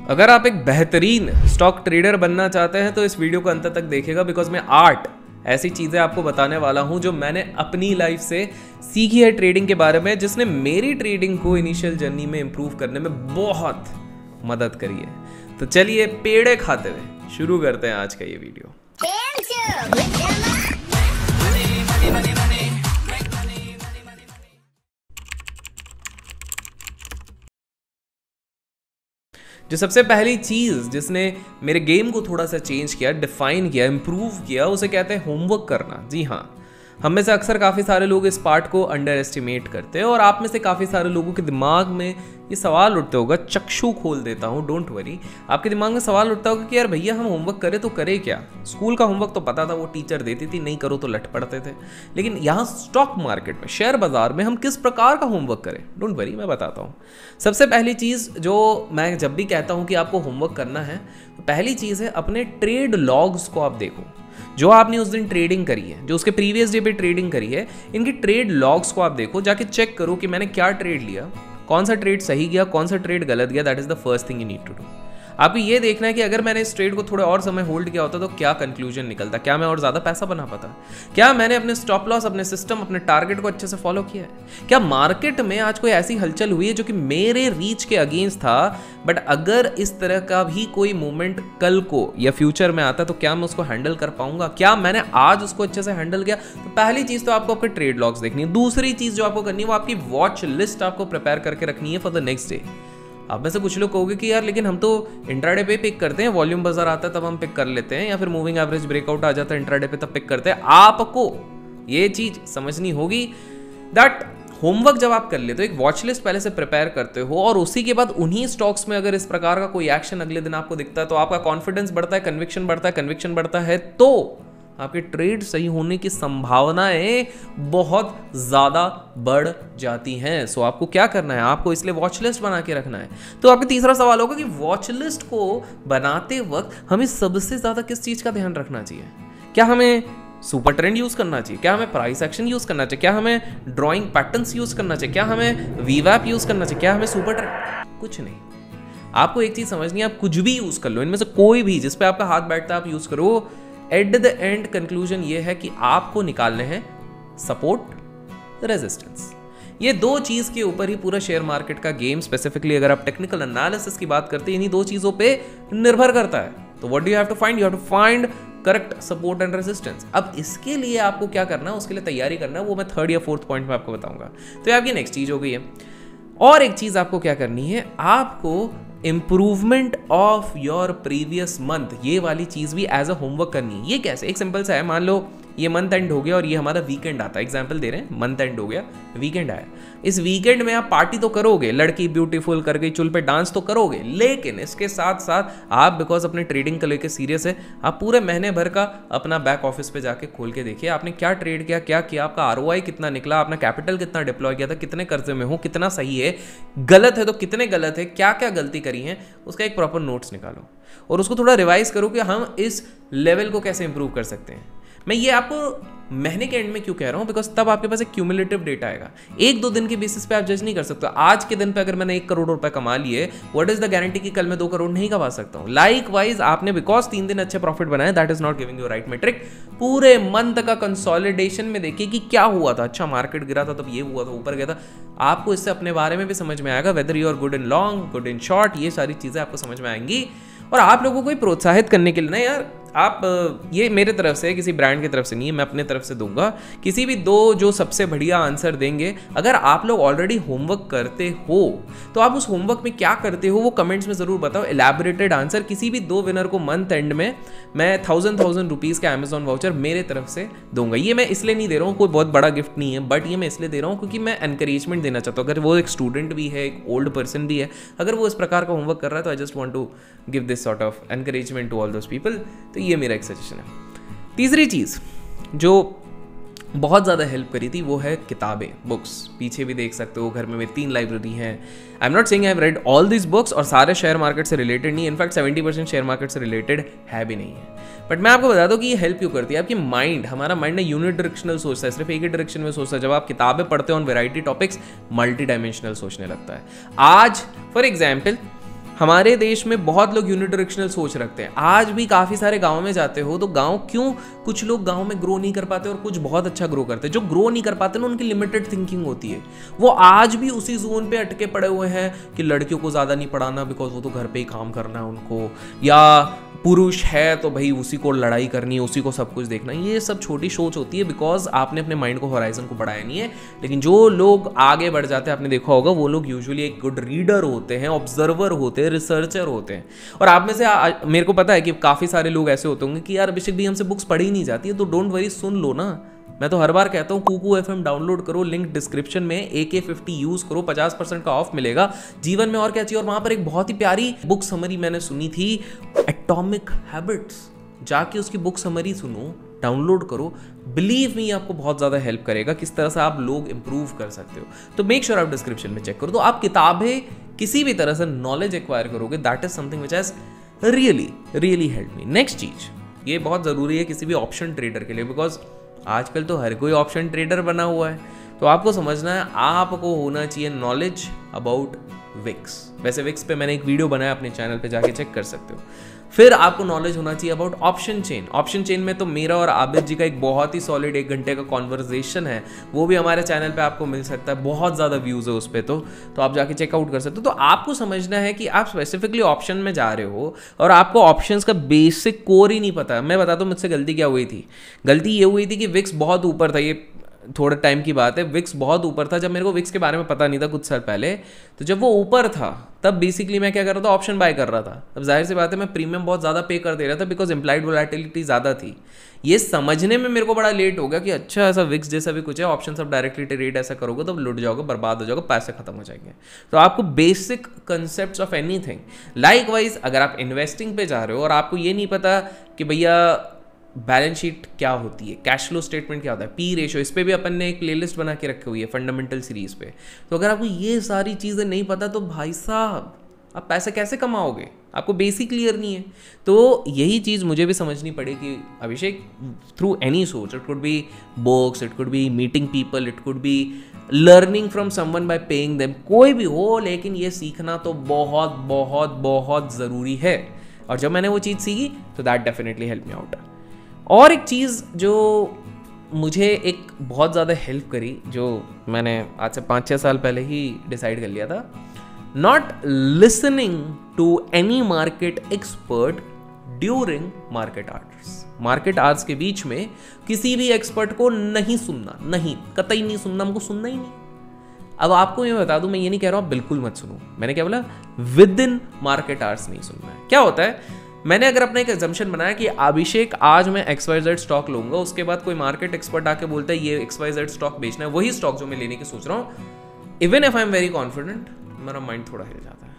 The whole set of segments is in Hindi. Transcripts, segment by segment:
अगर आप एक बेहतरीन स्टॉक ट्रेडर बनना चाहते हैं तो इस वीडियो को अंत तक देखिएगा, बिकॉज मैं 8 ऐसी चीज़ें आपको बताने वाला हूं जो मैंने अपनी लाइफ से सीखी है ट्रेडिंग के बारे में, जिसने मेरी ट्रेडिंग को इनिशियल जर्नी में इंप्रूव करने में बहुत मदद करी है। तो चलिए पेड़े खाते हुए शुरू करते हैं आज का ये वीडियो। जो सबसे पहली चीज़ जिसने मेरे गेम को थोड़ा सा चेंज किया, डिफाइन किया, इम्प्रूव किया, उसे कहते हैं होमवर्क करना। जी हाँ, हम में से अक्सर काफ़ी सारे लोग इस पार्ट को अंडर एस्टिमेट करते हैं और आप में से काफ़ी सारे लोगों के दिमाग में ये सवाल उठते होगा। चक्षु खोल देता हूँ, डोंट वरी। आपके दिमाग में सवाल उठता होगा कि यार भैया हम होमवर्क करें तो करें क्या? स्कूल का होमवर्क तो पता था, वो टीचर देती थी, नहीं करो तो लट पड़ते थे। लेकिन यहाँ स्टॉक मार्केट में, शेयर बाजार में हम किस प्रकार का होमवर्क करें? डोंट वरी, मैं बताता हूँ। सबसे पहली चीज़ जो मैं जब भी कहता हूँ कि आपको होमवर्क करना है, तो पहली चीज़ है अपने ट्रेड लॉग्स को आप देखो। जो आपने उस दिन ट्रेडिंग करी है, जो उसके प्रीवियस डे पे ट्रेडिंग करी है, इनकी ट्रेड लॉग्स को आप देखो, जाके चेक करो कि मैंने क्या ट्रेड लिया, कौन सा ट्रेड सही गया, कौन सा ट्रेड गलत गया। That is the first thing you need to do. आपको ये देखना है कि अगर मैंने इस ट्रेड को थोड़ा और समय होल्ड किया होता तो क्या कंक्लूजन निकलता, क्या मैं और ज़्यादा पैसा बना पाता, क्या मैंने अपने स्टॉप लॉस, अपने सिस्टम, अपने टारगेट को अच्छे से फॉलो किया है, क्या मार्केट में आज कोई ऐसी हलचल हुई है जो कि मेरे रीच के अगेंस्ट था, बट अगर इस तरह का भी कोई मूवमेंट कल को या फ्यूचर में आता तो क्या मैं उसको हैंडल कर पाऊंगा, क्या मैंने आज उसको अच्छे से हैंडल किया। तो पहली चीज़ तो आपको आपके ट्रेड लॉग्स देखनी है। दूसरी चीज़ जो आपको करनी है वो आपकी वॉच लिस्ट आपको प्रिपेयर करके रखनी है फॉर द नेक्स्ट डे। आप में से कुछ लोग कहोगे कि यार लेकिन हम तो इंट्राडे पे पिक करते हैं, वॉल्यूम बाजार आता है तब हम पिक कर लेते हैं, या फिर मूविंग एवरेज ब्रेकआउट आ जाता है इंट्राडे पे तब पिक करते हैं। आपको ये चीज समझनी होगी दैट होमवर्क जब आप कर लेते हो, एक वॉच लिस्ट पहले से प्रिपेयर करते हो और उसी के बाद उन्हीं स्टॉक्स में अगर इस प्रकार का कोई एक्शन अगले दिन आपको दिखता है तो आपका कॉन्फिडेंस बढ़ता है, कन्विक्शन बढ़ता है, कन्विक्शन बढ़ता है तो आपके ट्रेड सही होने की संभावनाएं बहुत ज़्यादा बढ़ जाती हैं। सो आपको क्या करना है, आपको इसलिए वॉच लिस्ट बना के रखना है। तो आपका तीसरा सवाल होगा कि वॉच लिस्ट को बनाते वक्त हमें सबसे ज़्यादा किस चीज़ का ध्यान रखना चाहिए? क्या हमें सुपर ट्रेंड यूज़ करना चाहिए? क्या हमें प्राइस एक्शन यूज़ करना चाहिए? क्या हमें ड्रॉइंग पैटर्न्स यूज़ करना चाहिए? क्या हमें वीवैप यूज़ करना चाहिए? क्या हमें सुपर ट्रेंड? कुछ नहीं। आपको एक चीज़ समझनी है, आप कुछ भी यूज़ कर लो, इनमें से कोई भी जिस पे आपका हाथ बैठता है आप यूज़ करो। एट द एंड कंक्लूजन ये है कि आपको निकालने हैं सपोर्ट, रेजिस्टेंस। ये दो चीज के ऊपर ही पूरा शेयर मार्केट का गेम, स्पेसिफिकली अगर आप टेक्निकल एनालिसिस की बात करते हैं, इन्हीं दो चीजों पे निर्भर करता है। तो what do you have to find? You have to find correct support and resistance. अब इसके लिए आपको क्या करना है, उसके लिए तैयारी करना है, वो मैं 3rd या 4th पॉइंट में आपको बताऊंगा। तो ये आपकी नेक्स्ट चीज हो गई है। और एक चीज आपको क्या करनी है, आपको improvement of your previous month, ये वाली चीज भी एज अ होमवर्क करनी है। ये कैसे? एक सिंपल सा है, मान लो ये मंथ एंड हो गया और ये हमारा वीकेंड आता है। एग्जांपल दे रहे हैं, मंथ एंड हो गया, वीकेंड आया। इस वीकेंड में आप पार्टी तो करोगे, लड़की ब्यूटीफुल कर गई, चुल पे डांस तो करोगे, लेकिन इसके साथ साथ आप बिकॉज अपने ट्रेडिंग को लेकर सीरियस है, आप पूरे महीने भर का अपना बैक ऑफिस पे जाके खोल के देखिए आपने क्या ट्रेड किया, क्या किया, आपका ROI कितना निकला, आपने कैपिटल कितना डिप्लॉय किया था, कितने कर्जे में हो, कितना सही है, गलत है तो कितने गलत है, क्या क्या गलती करी है, उसका एक प्रॉपर नोट्स निकालो और उसको थोड़ा रिवाइज करो कि हम इस लेवल को कैसे इंप्रूव कर सकते हैं। मैं ये आपको महीने के एंड में क्यों कह रहा हूँ, बिकॉज तब आपके पास एक क्यूमुलेटिव डेटा आएगा। 1-2 दिन के बेसिस पे आप जज नहीं कर सकते। आज के दिन पे अगर मैंने 1 करोड़ रुपए कमा लिए, व्हाट इज द गारंटी कि कल मैं 2 करोड़ नहीं कमा सकता हूँ। लाइक वाइज आपने बिकॉज 3 दिन अच्छे प्रॉफिट बनाए, that is not giving you right metric. पूरे मंथ का कंसोलिडेशन में देखिए कि क्या हुआ था। अच्छा मार्केट गिरा था तब ये हुआ था, ऊपर गया था। आपको इससे अपने बारे में भी समझ में आएगा, whether you are good in long, good in short, ये सारी चीजें आपको समझ में आएंगी। और आप लोगों को प्रोत्साहित करने के लिए ना यार, आप ये मेरे तरफ से, किसी ब्रांड की तरफ से नहीं है, मैं अपने तरफ से दूंगा। किसी भी 2 जो सबसे बढ़िया आंसर देंगे, अगर आप लोग ऑलरेडी होमवर्क करते हो तो आप उस होमवर्क में क्या करते हो वो कमेंट्स में ज़रूर बताओ। एलैबोरेटेड आंसर किसी भी 2 विनर को मंथ एंड में मैं 1000 रुपीज़ का अमेजॉन वाउचर मेरे तरफ से दूंगा। ये मैं इसलिए नहीं दे रहा हूँ, कोई बहुत बड़ा गिफ्ट नहीं है, बट ये मैं इसलिए दे रहा हूँ क्योंकि मैं एनकरेजमेंट देना चाहता हूँ। अगर वो एक स्टूडेंट भी है, एक ओल्ड पर्सन भी है, अगर वो इस प्रकार का होमवर्क कर रहा है तो I just want to give this sort of encouragement to all those people. तो ये मेरा एक सजेशन है। तीसरी चीज़ जो बहुत ज़्यादा हेल्प करी थी वो है किताबें, बुक्स। पीछे भी देख सकते हो, घर में मेरी 3 लाइब्रेरी हैं। I am not saying I have read all this books, और सारे शेयर मार्केट से रिलेटेड नहीं, इनफैक्ट 70% शेयर मार्केट से रिलेटेड है भी नहीं है। बट मैं आपको बता दूं कि ये हेल्प क्यों करती है। आपकी माइंड, हमारा माइंड ना यूनिडायरेक्शनल सोचता है, सिर्फ एक ही डायरेक्शन में सोचता है। जब आप किताबें पढ़ते हो on variety topics, multi dimensional सोचने लगता है। आज फॉर एग्जाम्पल हमारे देश में बहुत लोग यूनिडायरेक्शनल सोच रखते हैं। आज भी काफ़ी सारे गांव में जाते हो तो गांव क्यों, कुछ लोग गांव में ग्रो नहीं कर पाते और कुछ बहुत अच्छा ग्रो करते हैं। जो ग्रो नहीं कर पाते ना, उनकी लिमिटेड थिंकिंग होती है, वो आज भी उसी जोन पे अटके पड़े हुए हैं कि लड़कियों को ज़्यादा नहीं पढ़ाना बिकॉज वो तो घर पे ही काम करना है उनको, या पुरुष है तो भाई उसी को लड़ाई करनी है, उसी को सब कुछ देखना है। ये सब छोटी सोच होती है बिकॉज आपने अपने माइंड को, होराइजन को बढ़ाया नहीं है। लेकिन जो लोग आगे बढ़ जाते हैं, आपने देखा होगा, वो लोग यूजुअली एक गुड रीडर होते हैं, ऑब्जर्वर होते हैं, रिसर्चर होते हैं। और आप में से मेरे को पता है कि काफ़ी सारे लोग ऐसे होते होंगे कि यार अभिषेक भी हमसे बुक्स पढ़ी नहीं जाती है, तो डोंट वरी, सुन लो ना। मैं तो हर बार कहता हूँ कुकू FM डाउनलोड करो, लिंक डिस्क्रिप्शन में, AK50 यूज़ करो, 50% का ऑफ मिलेगा। जीवन में और क्या चाहिए। और वहाँ पर एक बहुत ही प्यारी बुक समरी मैंने सुनी थी, एटॉमिक हैबिट्स। जाके उसकी बुक समरी सुनो, डाउनलोड करो, बिलीव मी आपको बहुत ज़्यादा हेल्प करेगा किस तरह से आप लोग इंप्रूव कर सकते हो। तो मेक श्योर आप डिस्क्रिप्शन में चेक करो। तो आप किताबें किसी भी तरह से नॉलेज एक्वायर करोगे, that is something which has really really help me. Next चीज़, ये बहुत ज़रूरी है किसी भी ऑप्शन ट्रेडर के लिए, बिकॉज आजकल तो हर कोई ऑप्शन ट्रेडर बना हुआ है। तो आपको समझना है, आपको होना चाहिए नॉलेज अबाउट विक्स। वैसे विक्स पे मैंने एक वीडियो बनाया, अपने चैनल पे जाके चेक कर सकते हो। फिर आपको नॉलेज होना चाहिए about option chain. Option chain में तो मेरा और आबिद जी का एक बहुत ही सॉलिड 1 घंटे का कॉन्वर्जेशन है, वो भी हमारे चैनल पे आपको मिल सकता है। बहुत ज़्यादा व्यूज़ है उस पर, तो आप जाके चेकआउट कर सकते हो। तो आपको समझना है कि आप स्पेसिफिकली ऑप्शन में जा रहे हो और आपको ऑप्शंस का बेसिक कोर ही नहीं पता। मैं बताता हूँ मुझसे गलती क्या हुई थी। गलती ये हुई थी कि विक्स बहुत ऊपर था, ये थोड़े टाइम की बात है, विक्स बहुत ऊपर था। जब मेरे को विक्स के बारे में पता नहीं था कुछ साल पहले, तो जब वो ऊपर था तब बेसिकली मैं क्या कर रहा था, ऑप्शन बाय कर रहा था। अब जाहिर सी बात है मैं प्रीमियम बहुत ज़्यादा पे कर दे रहा था बिकॉज इम्प्लाइड वोलेटिलिटी ज़्यादा थी। ये समझने में मेरे को बड़ा लेट हो गया कि अच्छा ऐसा विक्स जैसा भी कुछ है, ऑप्शन सब डायरेक्टली ट्रेड ऐसा करोगे तो लुट जाओगे, बर्बाद हो जाओगे, पैसे खत्म हो जाएंगे। तो आपको basic concept of anything, like wise अगर आप इन्वेस्टिंग पे जा रहे हो और आपको ये नहीं पता कि भैया बैलेंस शीट क्या होती है, कैश फ्लो स्टेटमेंट क्या होता है, पी रेशो, इस पर भी अपन ने एक प्लेलिस्ट बना के रखी हुई है फंडामेंटल सीरीज पे। तो अगर आपको ये सारी चीज़ें नहीं पता तो भाई साहब आप पैसे कैसे कमाओगे, आपको बेसिक क्लियर नहीं है। तो यही चीज़ मुझे भी समझनी पड़ी कि Abhishek, through any source, it could be books, it could be meeting people, it could be learning from someone by paying them, कोई भी हो, लेकिन ये सीखना तो बहुत बहुत बहुत ज़रूरी है। और जब मैंने वो चीज़ सीखी तो that definitely help me out. और एक चीज़ जो मुझे एक बहुत ज़्यादा हेल्प करी, जो मैंने आज से 5-6 साल पहले ही डिसाइड कर लिया था, not listening to any market expert during market hours. Market hours के बीच में किसी भी एक्सपर्ट को नहीं सुनना, नहीं, कतई नहीं सुनना, हमको सुनना ही नहीं। अब आपको ये बता दूं, मैं ये नहीं कह रहा हूँ बिल्कुल मत सुनो, मैंने क्या बोला, विद इन मार्केट आवर्स नहीं सुनना है। क्या होता है, मैंने अगर अपना एक एजम्पशन बनाया कि अभिषेक आज मैं XYZ स्टॉक लूंगा, उसके बाद कोई मार्केट एक्सपर्ट आके बोलता है ये XYZ स्टॉक बेचना है, वही स्टॉक जो मैं लेने की सोच रहा हूँ, even if I am very confident, मेरा माइंड थोड़ा हिल जाता है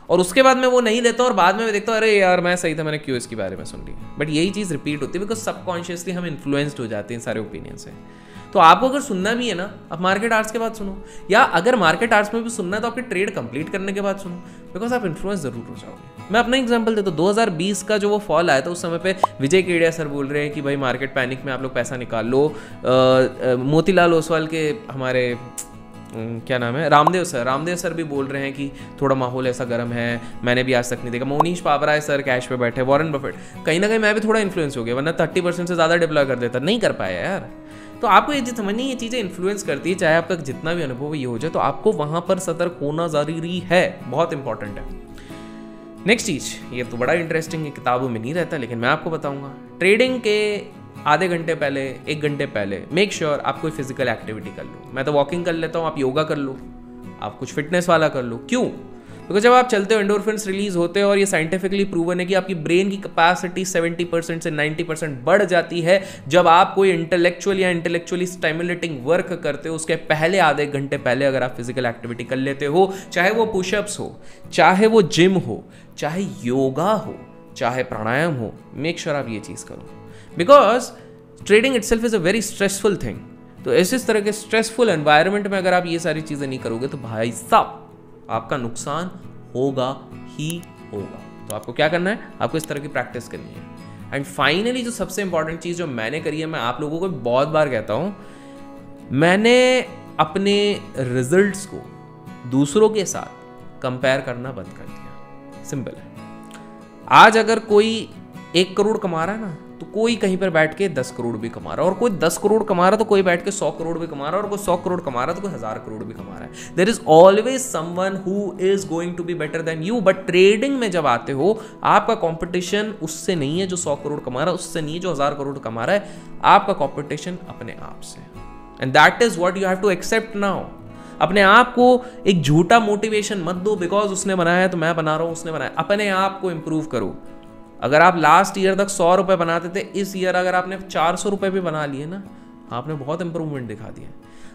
और उसके बाद मैं वो नहीं लेता और बाद में मैं देखता हूँ अरे यार मैं सही था, मैंने क्यों इसके बारे में सुन लिया। बट यही चीज़ रिपीट होती है बिकॉज सबकॉन्शियसली हम इन्फ्लुएंस्ड हो जाते हैं सारे ओपिनियन से। तो आपको अगर सुनना भी है ना, आप मार्केट आवर्स के बाद सुनो, या अगर मार्केट आवर्स में भी सुनना है तो आपकी ट्रेड कंप्लीट करने के बाद सुनो, बिकॉज आप इन्फ्लुएंस जरूर हो जाओगे। मैं अपना एग्जांपल देता हूँ, 2020 का जो वो फॉल आया था उस समय पे विजय केडिया सर बोल रहे हैं कि भाई मार्केट पैनिक में आप लोग पैसा निकाल लो। मोतीलाल ओसवाल के हमारे क्या नाम है, रामदेव सर भी बोल रहे हैं कि थोड़ा माहौल ऐसा गर्म है, मैंने भी आज तक नहीं देखा। मोनीश पाबराय सर कैश पे बैठे, वॉरेन बफेट, कहीं ना कहीं मैं भी थोड़ा इन्फ्लुएंस हो गया, वरना 30% से ज़्यादा डिप्लॉय कर देता, नहीं कर पाया यार। तो आपको ये चीज़ समझनी, ये चीज़ें इन्फ्लुएंस करती है, चाहे आपका जितना भी अनुभव ये हो जाए, तो आपको वहाँ पर सतर्क होना ज़रूरी है, बहुत इंपॉर्टेंट है। नेक्स्ट चीज़, ये तो बड़ा इंटरेस्टिंग है, किताबों में नहीं रहता, लेकिन मैं आपको बताऊंगा, ट्रेडिंग के आधे घंटे पहले, 1 घंटे पहले मेक श्योर आप कोई फिजिकल एक्टिविटी कर लो। मैं तो वॉकिंग कर लेता हूँ, आप योगा कर लो, आप कुछ फिटनेस वाला कर लो। क्यों? बिकॉज जब आप चलते हो एंडोर्फिन्स रिलीज होते हैं और ये साइंटिफिकली प्रूवन है कि आपकी ब्रेन की कैपेसिटी 70% से 90% बढ़ जाती है जब आप कोई इंटेलेक्चुअल या इंटेलेक्चुअली स्टिमुलेटिंग वर्क करते हो। उसके पहले आधे घंटे पहले अगर आप फिजिकल एक्टिविटी कर लेते हो, चाहे वो पुशअप्स हो, चाहे वो जिम हो, चाहे योगा हो, चाहे प्राणायाम हो, मेक श्योर आप ये चीज़ करो, because trading itself is a very stressful thing. तो इस तरह के स्ट्रेसफुल एनवायरनमेंट में अगर आप ये सारी चीज़ें नहीं करोगे तो भाई साहब आपका नुकसान होगा ही होगा। तो आपको क्या करना है, आपको इस तरह की प्रैक्टिस करनी है। एंड फाइनली जो सबसे इंपॉर्टेंट चीज़ जो मैंने करी है, मैं आप लोगों को बहुत बार कहता हूँ, मैंने अपने रिजल्ट्स को दूसरों के साथ कंपेयर करना बंद कर दिया। सिंपल है। आज अगर कोई 1 करोड़ कमा रहा है ना, तो कोई कहीं पर बैठ के 10 करोड़ भी कमा रहा है, और कोई 10 करोड़ कमा रहा है तो कोई बैठ के 100 करोड़ भी कमा रहा है, और कोई 100 करोड़ कमा रहा है तो कोई 1000 करोड़ भी कमा रहा है। There is always someone who is going to be better than you. But trading में जब आते हो, आपका कंपटीशन उससे नहीं है जो 100 करोड़ कमा रहा है, उससे नहीं है जो 1000 करोड़ कमा रहा है, आपका कंपटीशन अपने आप से। And that is what you have to accept now. अपने आप को एक झूठा मोटिवेशन मत दो, बिकॉज उसने बनाया है तो मैं बना रहा हूं, उसने बनाया। अपने आप को इंप्रूव करो। अगर आप लास्ट ईयर तक 100 रुपए बनाते थे, इस ईयर अगर आपने 400 रुपए भी बना लिए ना, आपने बहुत इंप्रूवमेंट दिखा दिया।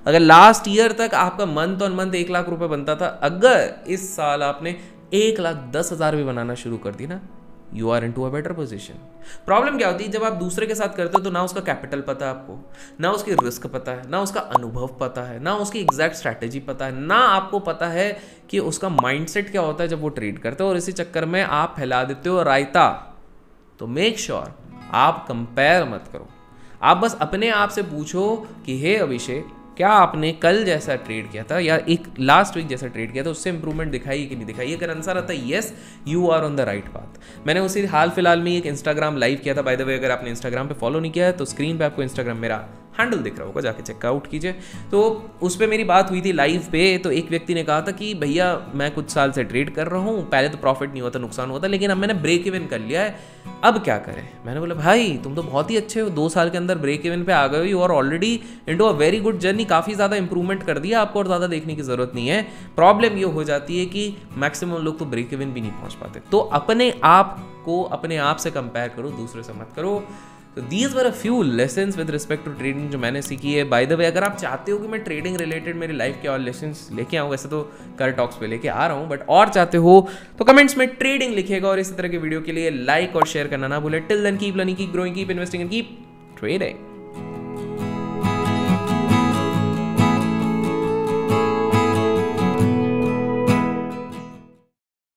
अगर लास्ट ईयर तक आपका मंथ ऑन मंथ 1 लाख रुपए बनता था, अगर इस साल आपने 1,10,000 भी बनाना शुरू कर दी ना, you are into a better position. Problem क्या होती है, जब आप दूसरे के साथ करते हो तो ना उसका कैपिटल पता है आपको, ना उसकी रिस्क पता है, ना उसका अनुभव पता है, ना उसकी एग्जैक्ट स्ट्रैटेजी पता है, ना आपको पता है कि उसका माइंडसेट क्या होता है जब वो ट्रेड करते हो, और इसी चक्कर में आप फैला देते हो रायता। तो मेक श्योर आप कंपेयर मत करो। आप बस अपने आप से पूछो कि हे अभिषेक, क्या आपने कल जैसा ट्रेड किया था या एक लास्ट वीक जैसा ट्रेड किया था, उससे इंप्रूवमेंट दिखाई कि नहीं दिखाई। अगर आंसर आता है yes, you are on the right path. मैंने उसी हाल फिलहाल में एक इंस्टाग्राम लाइव किया था। बाय द वे, अगर आपने इंस्टाग्राम पे फॉलो नहीं किया है तो स्क्रीन पे आपको इंस्टाग्राम मेरा हैंडल दिख रहा होगा, जाके चेकआउट कीजिए। तो उस पर मेरी बात हुई थी लाइव पे। तो एक व्यक्ति ने कहा था कि भैया मैं कुछ साल से ट्रेड कर रहा हूँ, पहले तो प्रॉफिट नहीं होता, नुकसान होता, लेकिन अब मैंने ब्रेक इवन कर लिया है, अब क्या करें। मैंने बोला भाई तुम तो बहुत ही अच्छे हो, 2 साल के अंदर ब्रेक इवन पे आ गए हो, you are already into a very good journey, काफ़ी ज़्यादा इंप्रूवमेंट कर दिया आपको, और ज़्यादा देखने की ज़रूरत नहीं है। प्रॉब्लम ये हो जाती है कि मैक्सिमम लोग तो ब्रेक इवन भी नहीं पहुँच पाते। तो अपने आप को अपने आप से कंपेयर करो, दूसरे से मत करो। तो these were a few lessons with respect to trading जो मैंने सीखी है। बाय द वे, अगर आप चाहते हो कि मैं ट्रेडिंग रिलेटेड मेरी लाइफ के और लेसन्स लेके आऊँ, वैसे तो कर टॉक्स पे लेके आ रहा हूँ, बट और चाहते हो तो कमेंट्स में ट्रेडिंग लिखिएगा, और इसी तरह के वीडियो के लिए लाइक और शेयर करना ना भूले। Till then keep learning, keep growing, keep investing and keep trading.